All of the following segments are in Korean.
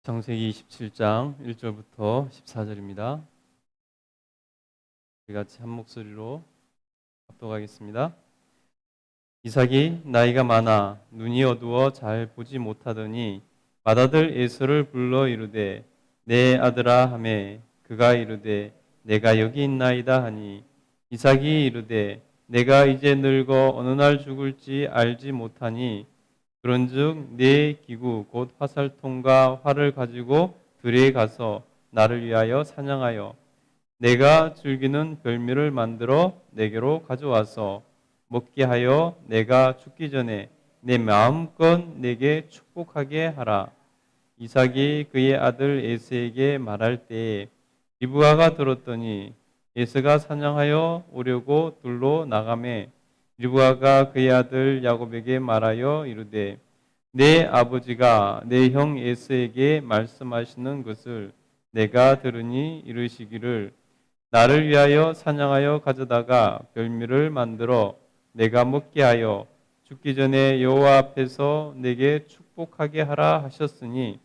창세기 27장 1절부터 14절입니다. 우리 같이 한 목소리로 합독하겠습니다. 이삭이 나이가 많아 눈이 어두워 잘 보지 못하더니 맏아들 에서를 불러 이르되 내 아들아 하매 그가 이르되 내가 여기 있나이다 하니 이삭이 이르되 내가 이제 늙어 어느 날 죽을지 알지 못하니 그런즉 네 기구 곧 화살통과 활을 가지고 들에 가서 나를 위하여 사냥하여 내가 즐기는 별미를 만들어 내게로 가져와서 먹게 하여 내가 죽기 전에 내 마음껏 내게 축복하게 하라. 이삭이 그의 아들 에서에게 말할 때에 리브가가 들었더니 에서가 사냥하여 오려고 들로 나가매 리브가가 그의 아들 야곱에게 말하여 이르되 내 아버지가 내 형 에서에게 말씀하시는 것을 내가 들으니 이르시기를 나를 위하여 사냥하여 가져다가 별미를 만들어 내가 먹게 하여 죽기 전에 여호와 앞에서 내게 축복하게 하라 하셨으니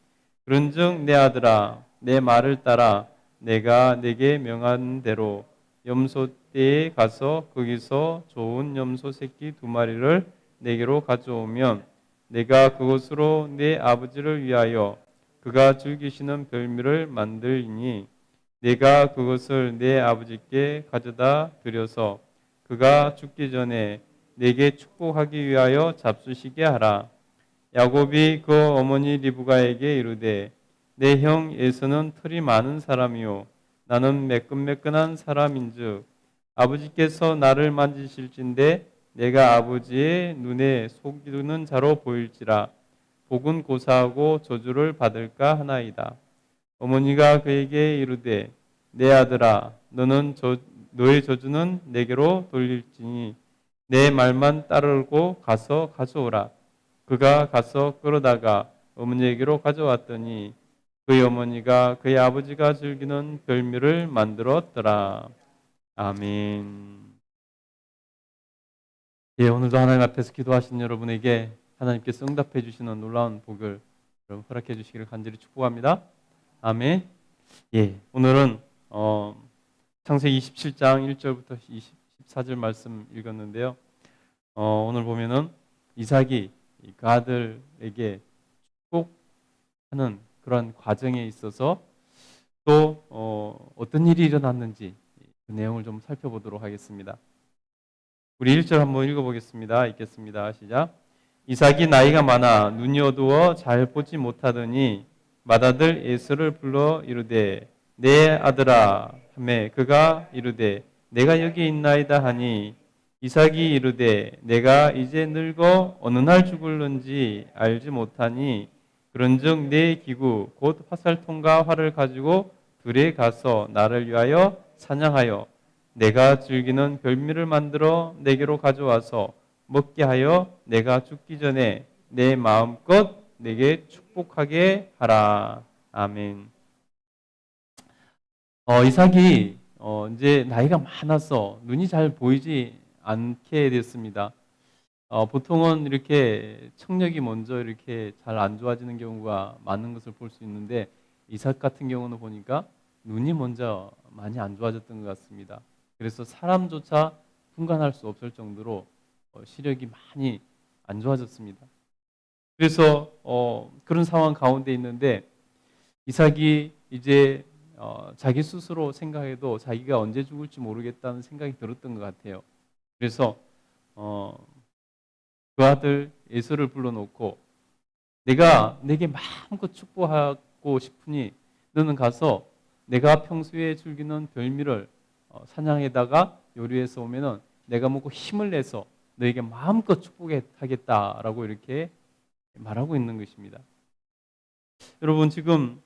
그런즉 내 아들아 내 말을 따라 내가 내게 명한 대로 염소떼에 가서 거기서 좋은 염소 새끼 2마리를 내게로 가져오면 내가 그것으로 내 아버지를 위하여 그가 즐기시는 별미를 만들리니 내가 그것을 내 아버지께 가져다 드려서 그가 죽기 전에 내게 축복하기 위하여 잡수시게 하라. 야곱이 그 어머니 리브가에게 이르되 내 형 에서는 털이 많은 사람이요 나는 매끈매끈한 사람인즉 아버지께서 나를 만지실진데 내가 아버지의 눈에 속이는 자로 보일지라 복은 고사하고 저주를 받을까 하나이다. 어머니가 그에게 이르되 내 아들아 너의 저주는 내게로 돌릴지니 내 말만 따르고 가서 가져오라. 그가 가서 끌어다가 어머니에게로 가져왔더니 그의 어머니가 그의 아버지가 즐기는 별미를 만들었더라. 아멘. 예, 오늘도 하나님 앞에서 기도하신 여러분에게 하나님께서 응답해 주시는 놀라운 복을 여러분 허락해 주시기를 간절히 축복합니다. 아멘. 예, 오늘은 창세기 27장 1절부터 14절 말씀 읽었는데요. 오늘 보면은 이삭이 그 아들에게 축복하는 그런 과정에 있어서 또 어떤 일이 일어났는지 그 내용을 좀 살펴보도록 하겠습니다. 우리 1절 한번 읽어보겠습니다. 읽겠습니다. 시작. 이삭이 나이가 많아 눈이 어두워 잘 보지 못하더니 맏아들 에서를 불러 이르되 내 아들아 하매 그가 이르되 내가 여기 있나이다 하니 이삭이 이르되 내가 이제 늙어 어느 날 죽을는지 알지 못하니 그런즉 내 기구 곧 화살통과 활을 가지고 들에 가서 나를 위하여 사냥하여 내가 즐기는 별미를 만들어 내게로 가져와서 먹게 하여 내가 죽기 전에 내 마음껏 내게 축복하게 하라. 아멘. 이삭이 이제 나이가 많아서 눈이 잘 보이지 않게 됐습니다. 보통은 이렇게 청력이 먼저 이렇게 잘 안 좋아지는 경우가 많은 것을 볼 수 있는데 이삭 같은 경우는 보니까 눈이 먼저 많이 안 좋아졌던 것 같습니다. 그래서 사람조차 분간할 수 없을 정도로 시력이 많이 안 좋아졌습니다. 그래서 그런 상황 가운데 있는데 이삭이 이제 자기 스스로 생각해도 자기가 언제 죽을지 모르겠다는 생각이 들었던 것 같아요. 그래서 그 아들 에서를 불러놓고 내게 마음껏 축복하고 싶으니 너는 가서 내가 평소에 즐기는 별미를 사냥에다가 요리해서 오면은 내가 먹고 힘을 내서 너에게 마음껏 축복하겠다라고 이렇게 말하고 있는 것입니다. 여러분 지금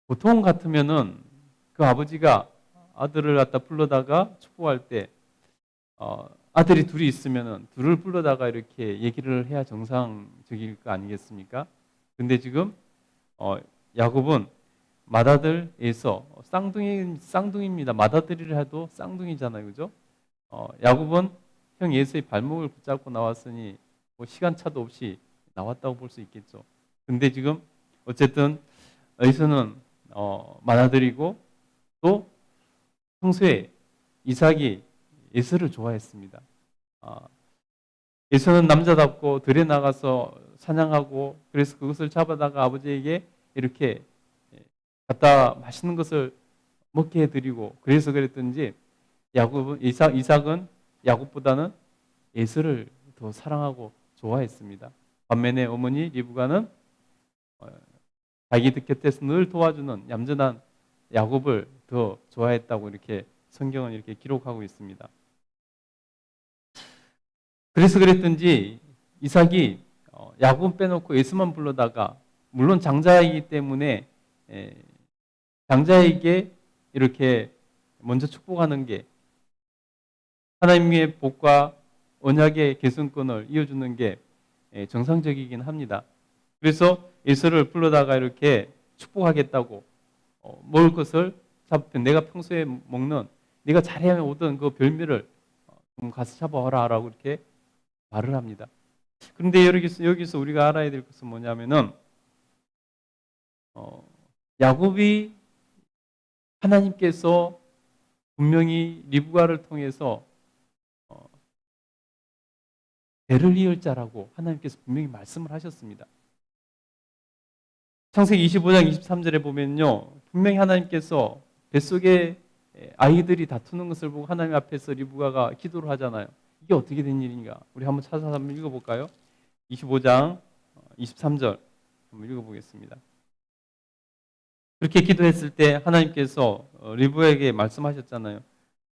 보통 같으면은 그 아버지가 아들을 갖다 불러다가 축복할 때 아들이 둘이 있으면은 둘을 불러다가 이렇게 얘기를 해야 정상적일 거 아니겠습니까? 근데 지금 야곱은 맏아들 에서 쌍둥이입니다. 맏아들이라 해도 쌍둥이잖아요, 그죠? 야곱은 형 에서의 발목을 붙잡고 나왔으니 뭐 시간차도 없이 나왔다고 볼 수 있겠죠. 근데 지금 어쨌든 에서는 많아들이고 또 평소에 이삭이 에서를 좋아했습니다. 에서는 남자답고 들에 나가서 사냥하고 그래서 그것을 잡아다가 아버지에게 이렇게 갖다 맛있는 것을 먹게 해드리고 그래서 그랬든지 이삭은 야곱보다는 에서를 더 사랑하고 좋아했습니다. 반면에 어머니 리브가는 자기 곁에서 늘 도와주는 얌전한 야곱을 더 좋아했다고 이렇게 성경은 이렇게 기록하고 있습니다. 그래서 그랬든지 이삭이 야곱 빼놓고 에서만 불러다가 물론 장자이기 때문에 장자에게 이렇게 먼저 축복하는 게 하나님의 복과 언약의 계승권을 이어주는 게 정상적이긴 합니다. 그래서 에서를 불러다가 이렇게 축복하겠다고 먹을 것을 잡든 내가 평소에 먹는 네가 잘해 오던 그 별미를 좀 가서 잡아와라 라고 이렇게 말을 합니다. 그런데 여기서 우리가 알아야 될 것은 뭐냐면은 야곱이 하나님께서 분명히 리브가를 통해서 대를 이을 자라고 하나님께서 분명히 말씀을 하셨습니다. 창세기 25장 23절에 보면요. 분명히 하나님께서 뱃속에 아이들이 다투는 것을 보고 하나님 앞에서 리브가가 기도를 하잖아요. 이게 어떻게 된 일인가? 우리 한번 찾아서 한번 읽어볼까요? 25장 23절 한번 읽어보겠습니다. 그렇게 기도했을 때 하나님께서 리브에게 말씀하셨잖아요.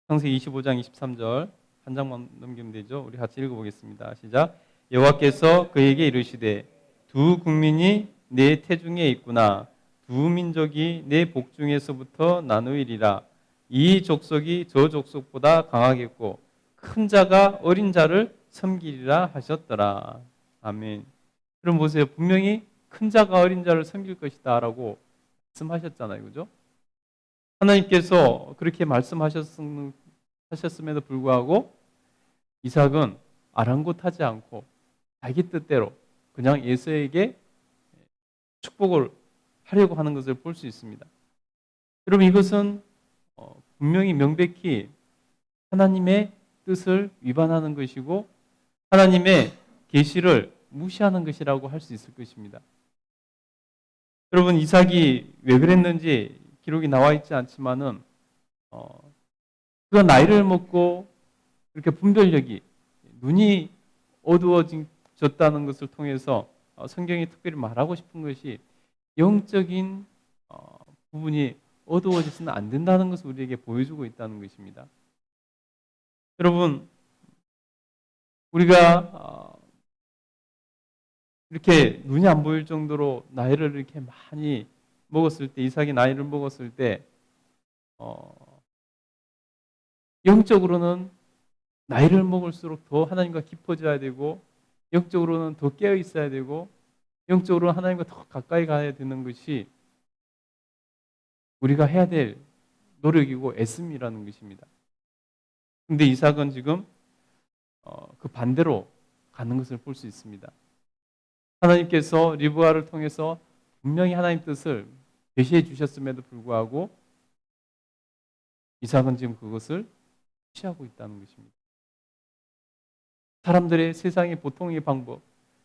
창세기 25장 23절 한 장만 넘기면 되죠. 우리 같이 읽어보겠습니다. 시작. 여호와께서 그에게 이르시되 두 국민이 내 태중에 있구나. 두 민족이 내 복중에서부터 나누이리라. 이 족속이 저 족속보다 강하겠고 큰 자가 어린 자를 섬기리라 하셨더라. 아멘. 그럼 보세요. 분명히 큰 자가 어린 자를 섬길 것이다 라고 말씀하셨잖아요. 그죠? 하나님께서 그렇게 말씀하셨음에도 불구하고 이삭은 아랑곳하지 않고 자기 뜻대로 그냥 에서에게 축복을 하려고 하는 것을 볼 수 있습니다. 여러분 이것은 분명히 명백히 하나님의 뜻을 위반하는 것이고 하나님의 계시를 무시하는 것이라고 할 수 있을 것입니다. 여러분 이삭이 왜 그랬는지 기록이 나와 있지 않지만은 그가 나이를 먹고 이렇게 분별력이 눈이 어두워졌다는 것을 통해서 성경이 특별히 말하고 싶은 것이 영적인 부분이 어두워져서는 안 된다는 것을 우리에게 보여주고 있다는 것입니다. 여러분 우리가 이렇게 눈이 안 보일 정도로 나이를 이렇게 많이 먹었을 때 이삭이 나이를 먹었을 때 영적으로는 나이를 먹을수록 더 하나님과 깊어져야 되고 영적으로는 더 깨어 있어야 되고 영적으로는 하나님과 더 가까이 가야 되는 것이 우리가 해야 될 노력이고 애씀이라는 것입니다. 그런데 이삭은 지금 그 반대로 가는 것을 볼 수 있습니다. 하나님께서 리브가를 통해서 분명히 하나님 뜻을 계시해 주셨음에도 불구하고 이삭은 지금 그것을 무시하고 있다는 것입니다. 사람들의 세상의 보통의 방법,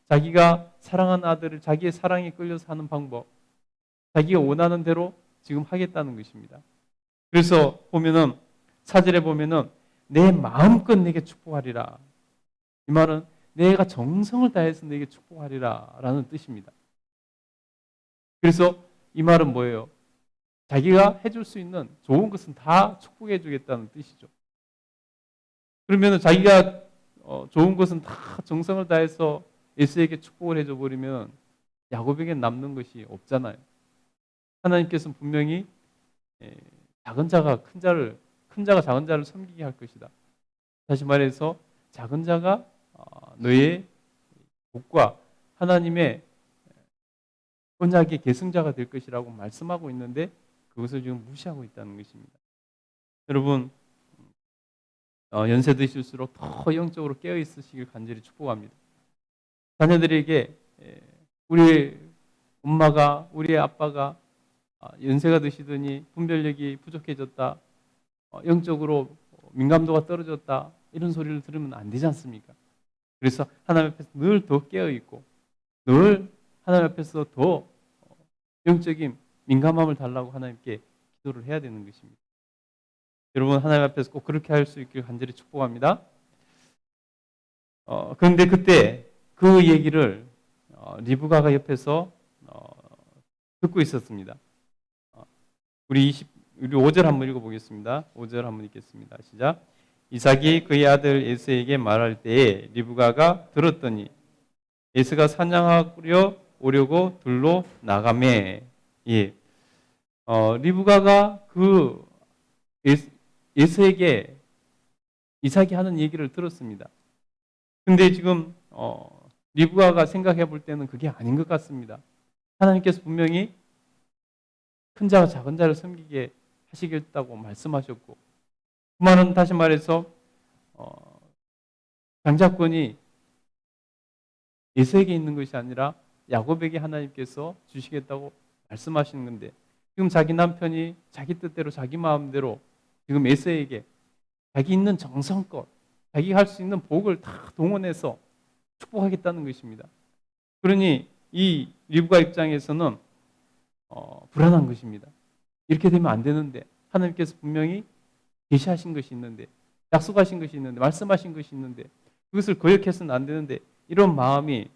자기가 사랑하는 아들을 자기의 사랑에 끌려서 하는 방법, 자기가 원하는 대로 지금 하겠다는 것입니다. 그래서 보면은 4절에 보면은 내 마음껏 내게 축복하리라. 이 말은 내가 정성을 다해서 내게 축복하리라 라는 뜻입니다. 그래서 이 말은 뭐예요? 자기가 해줄 수 있는 좋은 것은 다 축복해 주겠다는 뜻이죠. 그러면 자기가 좋은 것은 다 정성을 다해서 에서에게 축복을 해줘 버리면 야곱에게 남는 것이 없잖아요. 하나님께서는 분명히 작은 자가 큰 자가 작은 자를 섬기게 할 것이다. 다시 말해서 작은 자가 너의 복과 하나님의 언약의 계승자가 될 것이라고 말씀하고 있는데 그것을 지금 무시하고 있다는 것입니다. 여러분 연세 드실수록 더 영적으로 깨어 있으시길 간절히 축복합니다. 자녀들에게 우리 엄마가, 우리의 아빠가 연세가 드시더니 분별력이 부족해졌다, 영적으로 민감도가 떨어졌다, 이런 소리를 들으면 안 되지 않습니까? 그래서 하나님 앞에서 늘 더 깨어있고 늘 하나님 앞에서 더 영적인 민감함을 달라고 하나님께 기도를 해야 되는 것입니다. 여러분, 하나님 앞에서 꼭 그렇게 할 수 있길 간절히 축복합니다. 그런데 그때 그 얘기를 리브가가 옆에서 듣고 있었습니다. 우리 5절 한번 읽어보겠습니다. 5절 한번 읽겠습니다. 시작. 이삭이 그의 아들 에서에게 말할 때에 리브가가 들었더니 에서가 사냥하려 오려고 들로 나가매. 예. 리브가가 그 에서에게 이삭이 하는 얘기를 들었습니다. 근데 지금 리브가가 생각해 볼 때는 그게 아닌 것 같습니다. 하나님께서 분명히 큰 자가 작은 자를 섬기게 하시겠다고 말씀하셨고, 그 말은 다시 말해서 장자권이 에서에게 있는 것이 아니라 야곱에게 하나님께서 주시겠다고 말씀하시는 건데, 지금 자기 남편이 자기 뜻대로 자기 마음대로 지금 에서에게 자기 있는 정성껏 자기가 할 수 있는 복을 다 동원해서 축복하겠다는 것입니다. 그러니 이 리브가 입장에서는 불안한 것입니다. 이렇게 되면 안 되는데, 하나님께서 분명히 계시하신 것이 있는데, 약속하신 것이 있는데, 말씀하신 것이 있는데, 그것을 거역해서는 안 되는데, 이런 마음이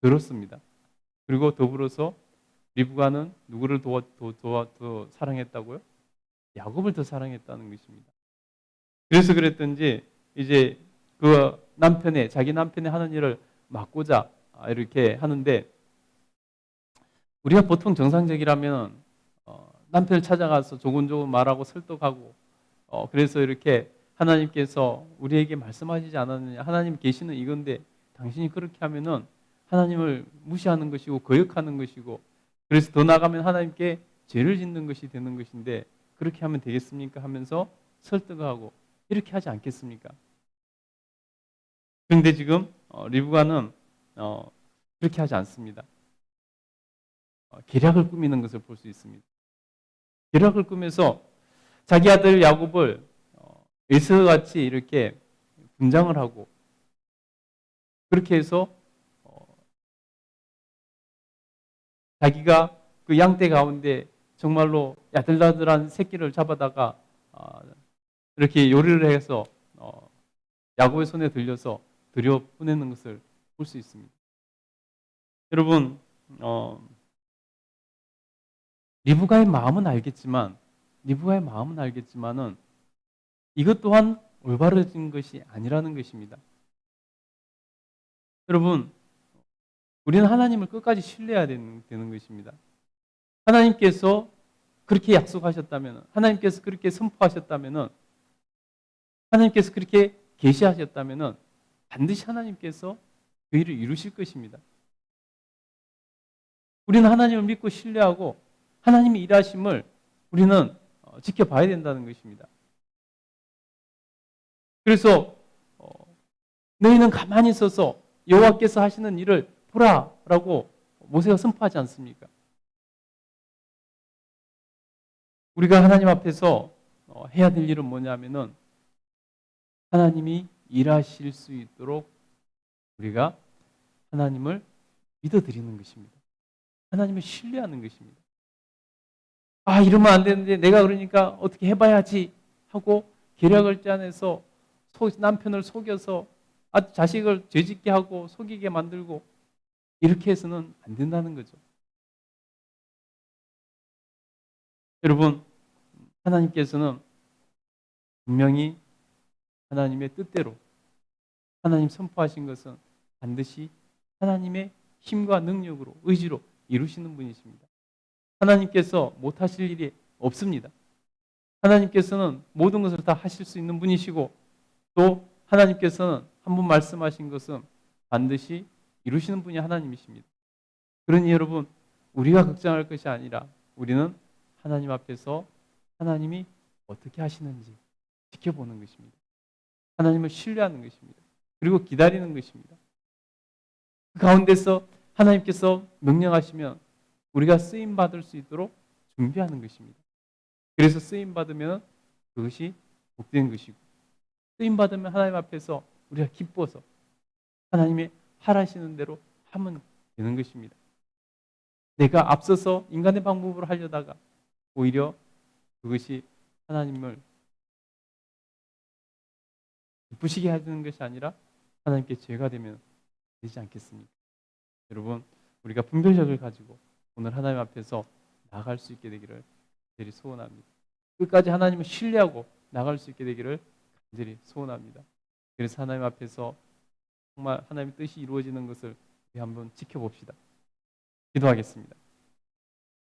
들었습니다. 그리고 더불어서 리브가는 누구를 더 사랑했다고요? 야곱을 더 사랑했다는 것입니다. 그래서 그랬던지 이제 그 자기 남편의 하는 일을 막고자 이렇게 하는데, 우리가 보통 정상적이라면 남편을 찾아가서 조곤조곤 말하고 설득하고, 그래서 이렇게 하나님께서 우리에게 말씀하시지 않았느냐, 하나님 계시는 이건데 당신이 그렇게 하면은 하나님을 무시하는 것이고 거역하는 것이고, 그래서 더 나가면 하나님께 죄를 짓는 것이 되는 것인데 그렇게 하면 되겠습니까? 하면서 설득하고 이렇게 하지 않겠습니까? 그런데 지금 리브가는 그렇게 하지 않습니다. 계략을 꾸미는 것을 볼 수 있습니다. 계략을 꾸며서 자기 아들 야곱을 에서같이 이렇게 분장을 하고, 그렇게 해서 자기가 그 양떼 가운데 정말로 야들야들한 새끼를 잡아다가 이렇게 요리를 해서 야곱의 손에 들려서 들여 보내는 것을 볼 수 있습니다. 여러분, 리브가의 마음은 알겠지만은 이것 또한 올바르진 것이 아니라는 것입니다. 여러분, 우리는 하나님을 끝까지 신뢰해야 되는 것입니다. 하나님께서 그렇게 약속하셨다면, 하나님께서 그렇게 선포하셨다면, 하나님께서 그렇게 계시하셨다면 반드시 하나님께서 그 일을 이루실 것입니다. 우리는 하나님을 믿고 신뢰하고 하나님의 일하심을 우리는 지켜봐야 된다는 것입니다. 그래서 너희는 가만히 있어서 여호와께서 하시는 일을 보라라고 모세가 선포하지 않습니까? 우리가 하나님 앞에서 해야 될 일은 뭐냐면은 하나님이 일하실 수 있도록 우리가 하나님을 믿어드리는 것입니다. 하나님을 신뢰하는 것입니다. 이러면 안 되는데 내가 그러니까 어떻게 해봐야지 하고 계략을 짜내서 남편을 속여서 자식을 죄짓게 하고 속이게 만들고, 이렇게 해서는 안 된다는 거죠. 여러분, 하나님께서는 분명히 하나님의 뜻대로 하나님 선포하신 것은 반드시 하나님의 힘과 능력으로, 의지로 이루시는 분이십니다. 하나님께서 못하실 일이 없습니다. 하나님께서는 모든 것을 다 하실 수 있는 분이시고, 또 하나님께서는 한 번 말씀하신 것은 반드시 이루시는 분이 하나님이십니다. 그러니 여러분, 우리가 걱정할 것이 아니라 우리는 하나님 앞에서 하나님이 어떻게 하시는지 지켜보는 것입니다. 하나님을 신뢰하는 것입니다. 그리고 기다리는 것입니다. 그 가운데서 하나님께서 명령하시면 우리가 쓰임 받을 수 있도록 준비하는 것입니다. 그래서 쓰임 받으면 그것이 복된 것이고, 쓰임 받으면 하나님 앞에서 우리가 기뻐서 하나님이 하라시는 대로 하면 되는 것입니다. 내가 앞서서 인간의 방법으로 하려다가 오히려 그것이 하나님을 기쁘시게 하는 것이 아니라 하나님께 죄가 되면 되지 않겠습니까? 여러분, 우리가 분별력을 가지고 오늘 하나님 앞에서 나갈 수 있게 되기를 간절히 소원합니다. 끝까지 하나님을 신뢰하고 나갈 수 있게 되기를 간절히 소원합니다. 그래서 하나님 앞에서 정말 하나님의 뜻이 이루어지는 것을 우리 한번 지켜봅시다. 기도하겠습니다.